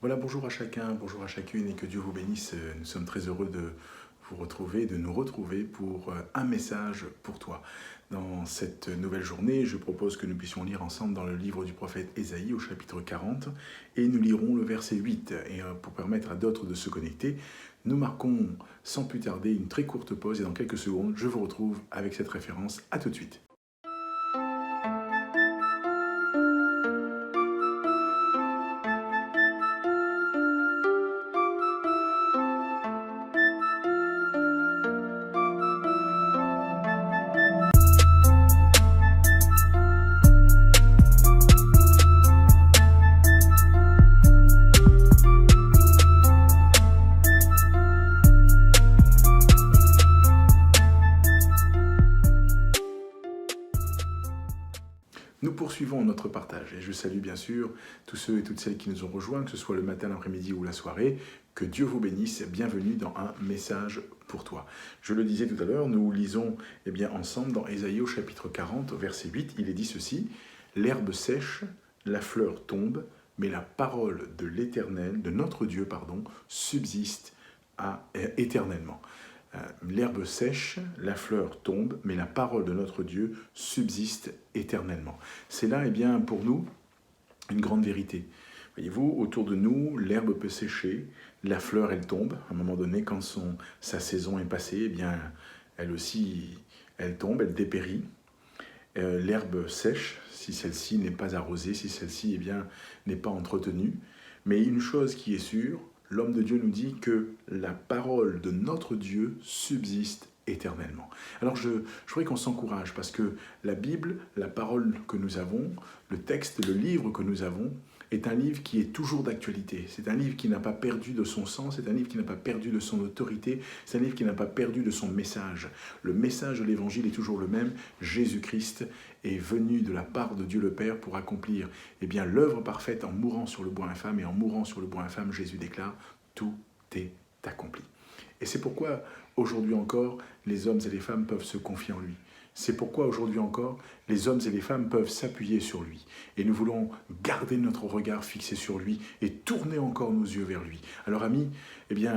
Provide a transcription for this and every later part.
Voilà, bonjour à chacun, bonjour à chacune et que Dieu vous bénisse. Nous sommes très heureux de vous retrouver, de nous retrouver pour un message pour toi. Dans cette nouvelle journée, je propose que nous puissions lire ensemble dans le livre du prophète Ésaïe au chapitre 40 et nous lirons le verset 8. Et pour permettre à d'autres de se connecter, nous marquons sans plus tarder une très courte pause et dans quelques secondes, je vous retrouve avec cette référence. À tout de suite. Nous poursuivons notre partage et je salue bien sûr tous ceux et toutes celles qui nous ont rejoints, que ce soit le matin, l'après-midi ou la soirée. Que Dieu vous bénisse. Bienvenue dans un message pour toi. Je le disais tout à l'heure, nous lisons ensemble dans Ésaïe au chapitre 40, verset 8. Il est dit ceci: l'herbe sèche, la fleur tombe, mais la parole de l'Éternel, de notre Dieu, subsiste éternellement. L'herbe sèche, la fleur tombe, mais la parole de notre Dieu subsiste éternellement. C'est là, pour nous, une grande vérité. Voyez-vous, autour de nous, l'herbe peut sécher, la fleur, elle tombe. À un moment donné, quand sa saison est passée, elle aussi, elle tombe, elle dépérit. L'herbe sèche, si celle-ci n'est pas arrosée, si celle-ci n'est pas entretenue. Mais une chose qui est sûre, l'homme de Dieu nous dit que la parole de notre Dieu subsiste éternellement. Alors je voudrais qu'on s'encourage parce que la Bible, la parole que nous avons, le texte, le livre que nous avons, est un livre qui est toujours d'actualité. C'est un livre qui n'a pas perdu de son sens, c'est un livre qui n'a pas perdu de son autorité, c'est un livre qui n'a pas perdu de son message. Le message de l'Évangile est toujours le même. Jésus-Christ est venu de la part de Dieu le Père pour accomplir l'œuvre parfaite en mourant sur le bois infâme. Et en mourant sur le bois infâme, Jésus déclare « Tout est accompli ». Et c'est pourquoi aujourd'hui encore, les hommes et les femmes peuvent se confier en lui. C'est pourquoi aujourd'hui encore, les hommes et les femmes peuvent s'appuyer sur lui. Et nous voulons garder notre regard fixé sur lui et tourner encore nos yeux vers lui. Alors ami, lis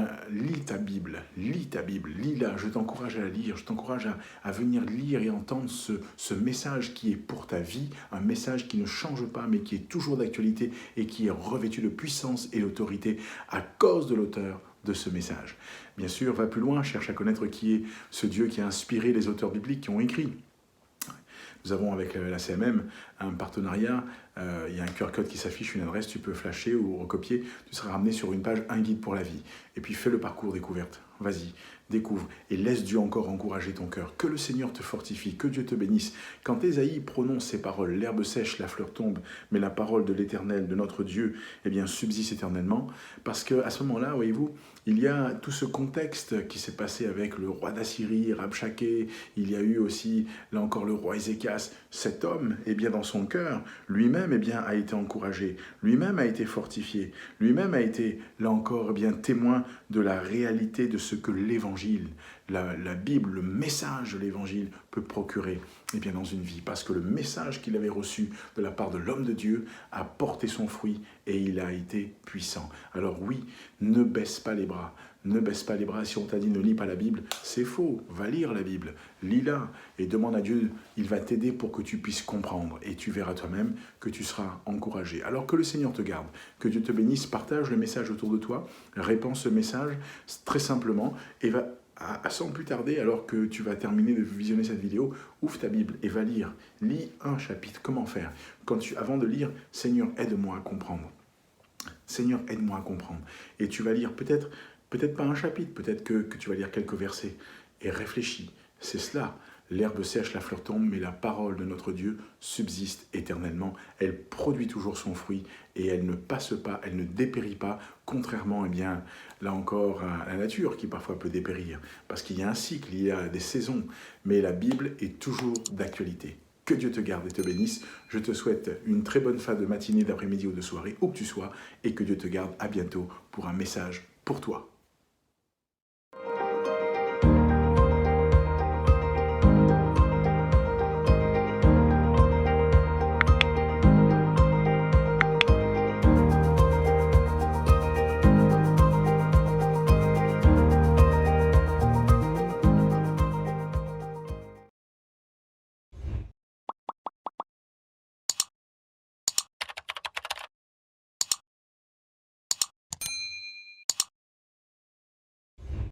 ta Bible, lis-la. Je t'encourage à la lire, je t'encourage à venir lire et entendre ce message qui est pour ta vie, un message qui ne change pas mais qui est toujours d'actualité et qui est revêtu de puissance et d'autorité à cause de l'auteur de ce message. Bien sûr, va plus loin, cherche à connaître qui est ce Dieu qui a inspiré les auteurs bibliques qui ont écrit. Nous avons avec la CMM un partenariat, il y a un QR code qui s'affiche, une adresse, tu peux flasher ou recopier, tu seras ramené sur une page, un guide pour la vie. Et puis fais le parcours découverte, vas-y, découvre et laisse Dieu encore encourager ton cœur. Que le Seigneur te fortifie, que Dieu te bénisse. Quand Ésaïe prononce ces paroles, l'herbe sèche, la fleur tombe, mais la parole de l'Éternel, de notre Dieu, subsiste éternellement, parce qu'à ce moment-là, voyez-vous, il y a tout ce contexte qui s'est passé avec le roi d'Assyrie, Rabshakeh, il y a eu aussi, là encore, le roi Ézéchias. Cet homme, dans son cœur, lui-même a été encouragé, lui-même a été fortifié, lui-même a été, là encore, témoin de la réalité de ce que l'Évangile, la Bible, le message de l'Évangile peut procurer dans une vie. Parce que le message qu'il avait reçu de la part de l'homme de Dieu a porté son fruit et il a été puissant. Alors oui, ne baisse pas les bras. Ne baisse pas les bras. Si on t'a dit ne lis pas la Bible, c'est faux. Va lire la Bible. Lis-la et demande à Dieu. Il va t'aider pour que tu puisses comprendre. Et tu verras toi-même que tu seras encouragé. Alors que le Seigneur te garde. Que Dieu te bénisse. Partage le message autour de toi. Répands ce message très simplement et va sans plus tarder, alors que tu vas terminer de visionner cette vidéo, ouvre ta Bible et va lire. Lis un chapitre. Comment faire? Avant de lire, Seigneur, aide-moi à comprendre. Seigneur, aide-moi à comprendre. Et tu vas lire peut-être pas un chapitre, peut-être que tu vas lire quelques versets. Et réfléchis. C'est cela. L'herbe sèche, la fleur tombe, mais la parole de notre Dieu subsiste éternellement. Elle produit toujours son fruit et elle ne passe pas, elle ne dépérit pas, contrairement, là encore, à la nature qui parfois peut dépérir. Parce qu'il y a un cycle, il y a des saisons, mais la Bible est toujours d'actualité. Que Dieu te garde et te bénisse. Je te souhaite une très bonne fin de matinée, d'après-midi ou de soirée, où que tu sois, et que Dieu te garde. À bientôt pour un message pour toi.